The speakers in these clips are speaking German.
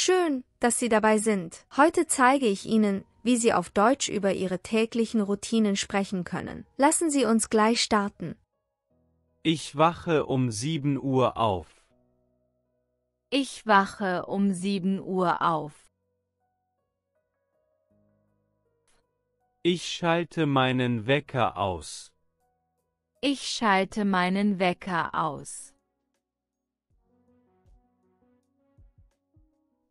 Schön, dass Sie dabei sind. Heute zeige ich Ihnen, wie Sie auf Deutsch über Ihre täglichen Routinen sprechen können. Lassen Sie uns gleich starten. Ich wache um 7 Uhr auf. Ich wache um 7 Uhr auf. Ich schalte meinen Wecker aus. Ich schalte meinen Wecker aus.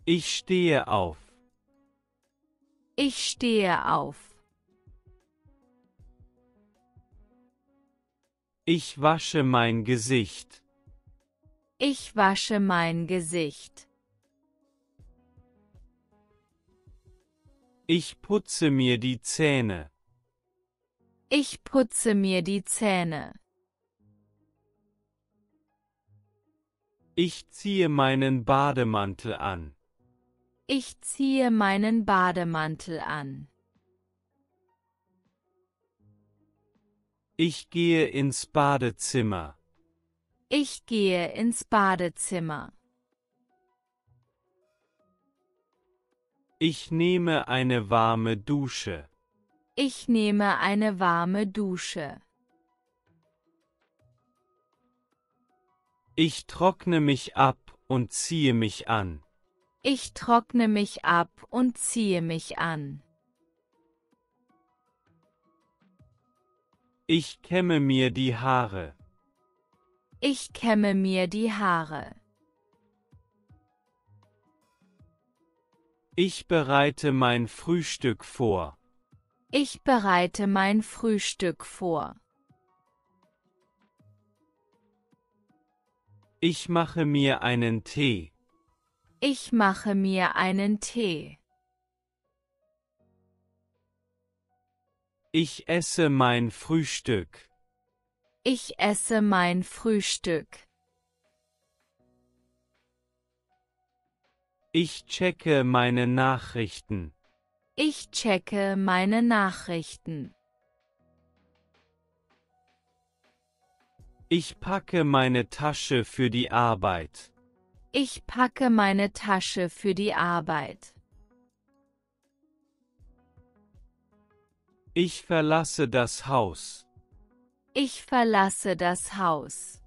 Ich stehe auf. Ich stehe auf. Ich wasche mein Gesicht. Ich wasche mein Gesicht. Ich putze mir die Zähne. Ich putze mir die Zähne. Ich ziehe meinen Bademantel an. Ich ziehe meinen Bademantel an. Ich gehe ins Badezimmer. Ich gehe ins Badezimmer. Ich nehme eine warme Dusche. Ich nehme eine warme Dusche. Ich trockne mich ab und ziehe mich an. Ich trockne mich ab und ziehe mich an. Ich kämme mir die Haare. Ich kämme mir die Haare. Ich bereite mein Frühstück vor. Ich bereite mein Frühstück vor. Ich mache mir einen Tee. Ich mache mir einen Tee. Ich esse mein Frühstück. Ich esse mein Frühstück. Ich checke meine Nachrichten. Ich checke meine Nachrichten. Ich packe meine Tasche für die Arbeit. Ich packe meine Tasche für die Arbeit. Ich verlasse das Haus. Ich verlasse das Haus.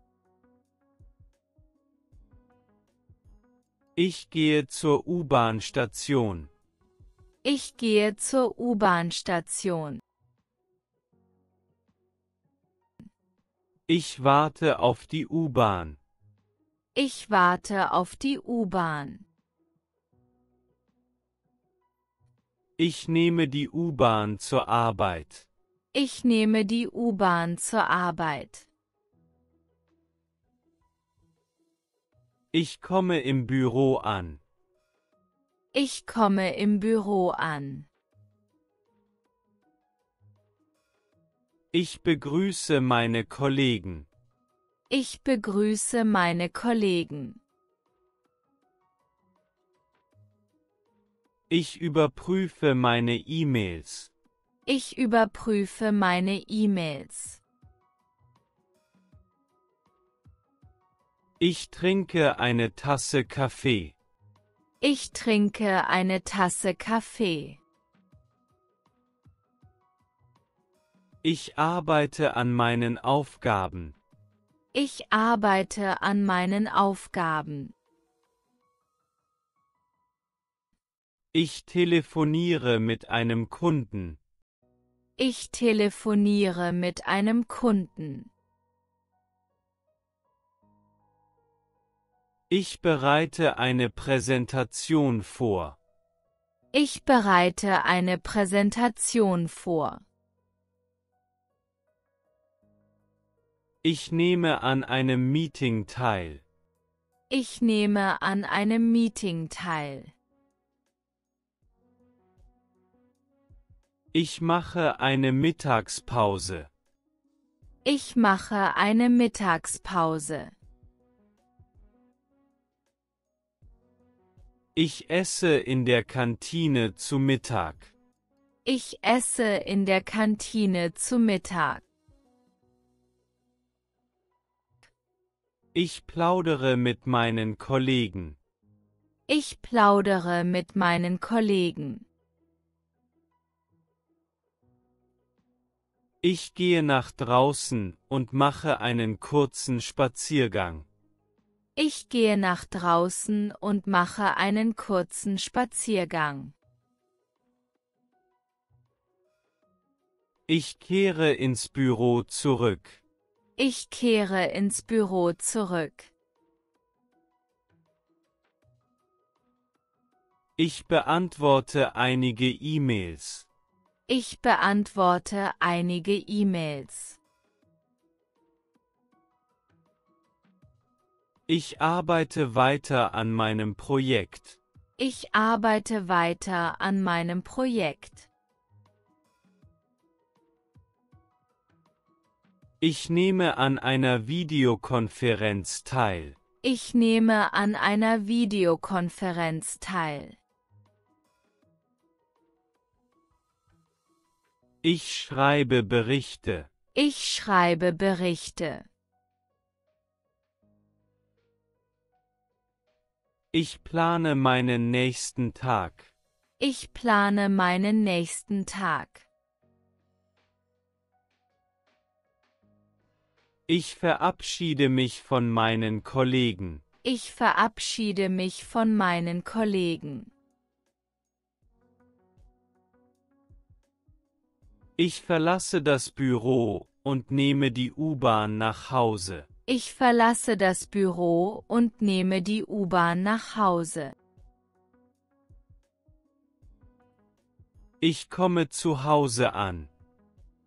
Ich gehe zur U-Bahn-Station. Ich gehe zur U-Bahn-Station. Ich warte auf die U-Bahn. Ich warte auf die U-Bahn. Ich nehme die U-Bahn zur Arbeit. Ich nehme die U-Bahn zur Arbeit. Ich komme im Büro an. Ich komme im Büro an. Ich begrüße meine Kollegen. Ich begrüße meine Kollegen. Ich überprüfe meine E-Mails. Ich überprüfe meine E-Mails. Ich trinke eine Tasse Kaffee. Ich trinke eine Tasse Kaffee. Ich arbeite an meinen Aufgaben. Ich arbeite an meinen Aufgaben. Ich telefoniere mit einem Kunden. Ich telefoniere mit einem Kunden. Ich bereite eine Präsentation vor. Ich bereite eine Präsentation vor. Ich nehme an einem Meeting teil. Ich nehme an einem Meeting teil. Ich mache eine Mittagspause. Ich mache eine Mittagspause. Ich esse in der Kantine zu Mittag. Ich esse in der Kantine zu Mittag. Ich plaudere mit meinen Kollegen. Ich plaudere mit meinen Kollegen. Ich gehe nach draußen und mache einen kurzen Spaziergang. Ich gehe nach draußen und mache einen kurzen Spaziergang. Ich kehre ins Büro zurück. Ich kehre ins Büro zurück. Ich beantworte einige E-Mails. Ich beantworte einige E-Mails. Ich arbeite weiter an meinem Projekt. Ich arbeite weiter an meinem Projekt. Ich nehme an einer Videokonferenz teil. Ich nehme an einer Videokonferenz teil. Ich schreibe Berichte. Ich schreibe Berichte. Ich plane meinen nächsten Tag. Ich plane meinen nächsten Tag. Ich verabschiede mich von meinen Kollegen. Ich verabschiede mich von meinen Kollegen. Ich verlasse das Büro und nehme die U-Bahn nach Hause. Ich verlasse das Büro und nehme die U-Bahn nach Hause. Ich komme zu Hause an.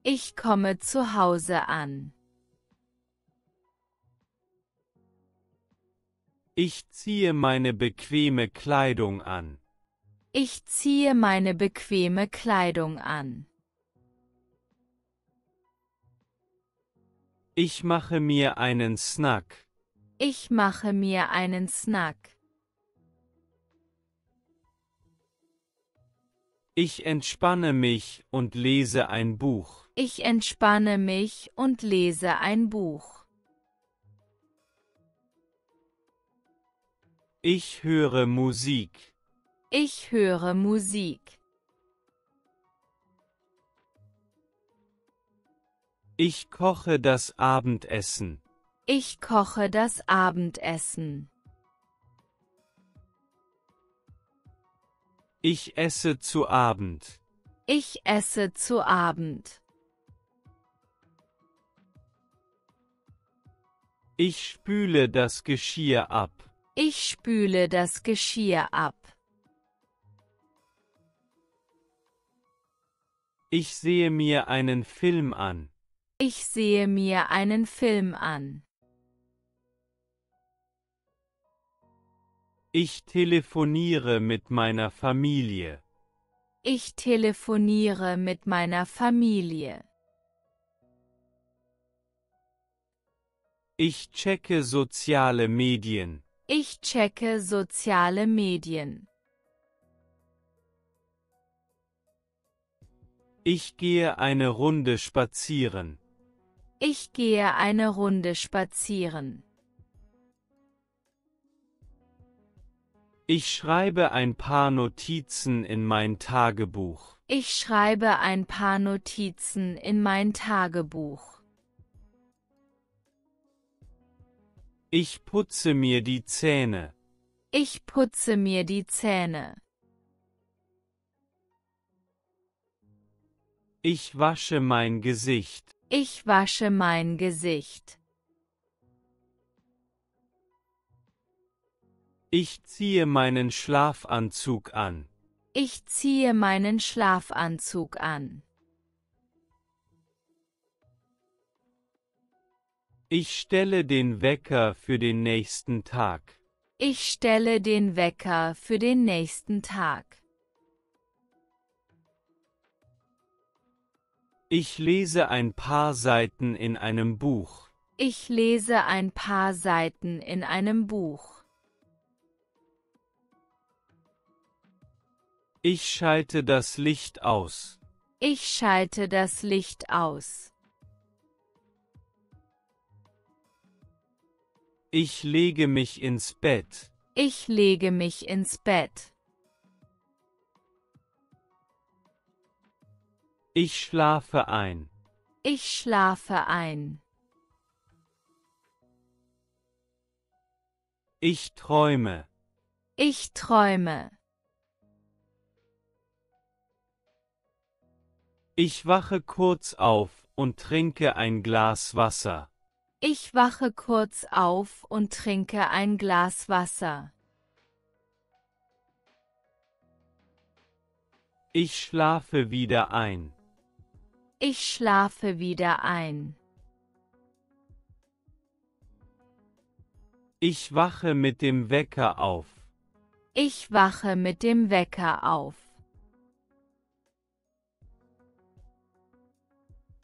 Ich komme zu Hause an. Ich ziehe meine bequeme Kleidung an. Ich ziehe meine bequeme Kleidung an. Ich mache mir einen Snack. Ich mache mir einen Snack. Ich entspanne mich und lese ein Buch. Ich entspanne mich und lese ein Buch. Ich höre Musik. Ich höre Musik. Ich koche das Abendessen. Ich koche das Abendessen. Ich esse zu Abend. Ich esse zu Abend. Ich spüle das Geschirr ab. Ich spüle das Geschirr ab. Ich sehe mir einen Film an. Ich sehe mir einen Film an. Ich telefoniere mit meiner Familie. Ich telefoniere mit meiner Familie. Ich checke soziale Medien. Ich checke soziale Medien. Ich gehe eine Runde spazieren. Ich gehe eine Runde spazieren. Ich schreibe ein paar Notizen in mein Tagebuch. Ich schreibe ein paar Notizen in mein Tagebuch. Ich putze mir die Zähne. Ich putze mir die Zähne. Ich wasche mein Gesicht. Ich wasche mein Gesicht. Ich ziehe meinen Schlafanzug an. Ich ziehe meinen Schlafanzug an. Ich stelle den Wecker für den nächsten Tag. Ich stelle den Wecker für den nächsten Tag. Ich lese ein paar Seiten in einem Buch. Ich lese ein paar Seiten in einem Buch. Ich schalte das Licht aus. Ich schalte das Licht aus. Ich lege mich ins Bett. Ich lege mich ins Bett. Ich schlafe ein. Ich schlafe ein. Ich träume. Ich träume. Ich wache kurz auf und trinke ein Glas Wasser. Ich wache kurz auf und trinke ein Glas Wasser. Ich schlafe wieder ein. Ich schlafe wieder ein. Ich wache mit dem Wecker auf. Ich wache mit dem Wecker auf.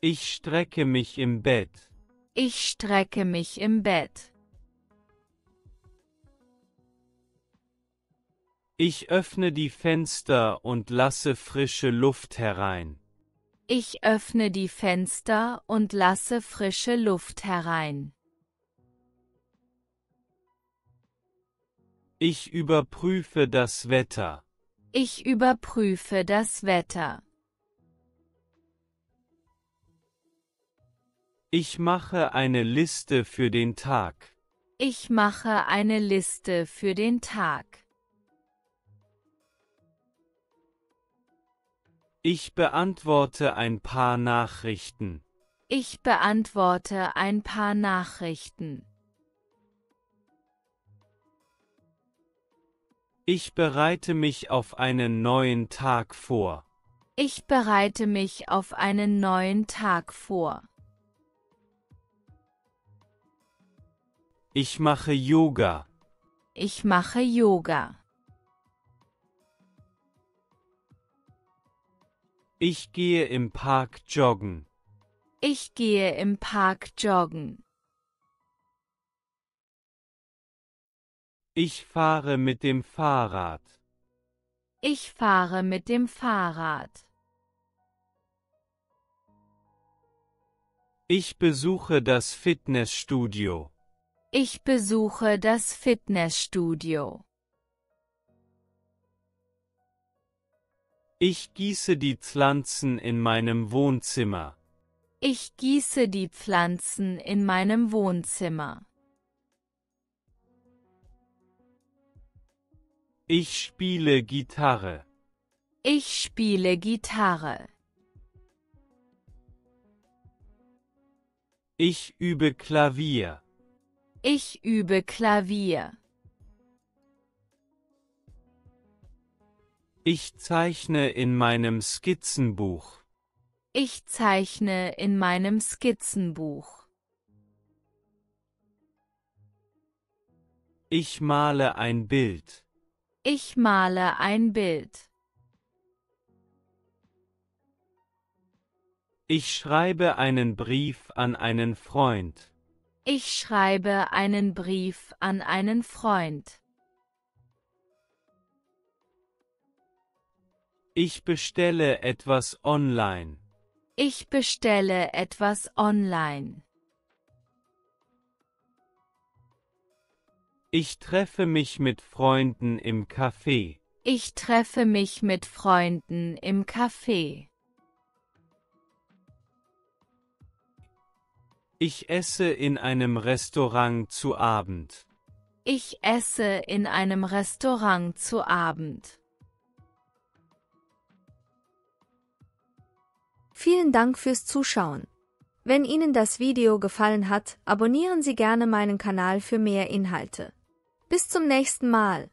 Ich strecke mich im Bett. Ich strecke mich im Bett. Ich öffne die Fenster und lasse frische Luft herein. Ich öffne die Fenster und lasse frische Luft herein. Ich überprüfe das Wetter. Ich überprüfe das Wetter. Ich mache eine Liste für den Tag. Ich mache eine Liste für den Tag. Ich beantworte ein paar Nachrichten. Ich beantworte ein paar Nachrichten. Ich bereite mich auf einen neuen Tag vor. Ich bereite mich auf einen neuen Tag vor. Ich mache Yoga. Ich mache Yoga. Ich gehe im Park joggen. Ich gehe im Park joggen. Ich fahre mit dem Fahrrad. Ich fahre mit dem Fahrrad. Ich besuche das Fitnessstudio. Ich besuche das Fitnessstudio. Ich gieße die Pflanzen in meinem Wohnzimmer. Ich gieße die Pflanzen in meinem Wohnzimmer. Ich spiele Gitarre. Ich spiele Gitarre. Ich übe Klavier. Ich übe Klavier. Ich zeichne in meinem Skizzenbuch. Ich zeichne in meinem Skizzenbuch. Ich male ein Bild. Ich male ein Bild. Ich schreibe einen Brief an einen Freund. Ich schreibe einen Brief an einen Freund. Ich bestelle etwas online. Ich bestelle etwas online. Ich treffe mich mit Freunden im Café. Ich treffe mich mit Freunden im Café. Ich esse in einem Restaurant zu Abend. Ich esse in einem Restaurant zu Abend. Vielen Dank fürs Zuschauen. Wenn Ihnen das Video gefallen hat, abonnieren Sie gerne meinen Kanal für mehr Inhalte. Bis zum nächsten Mal.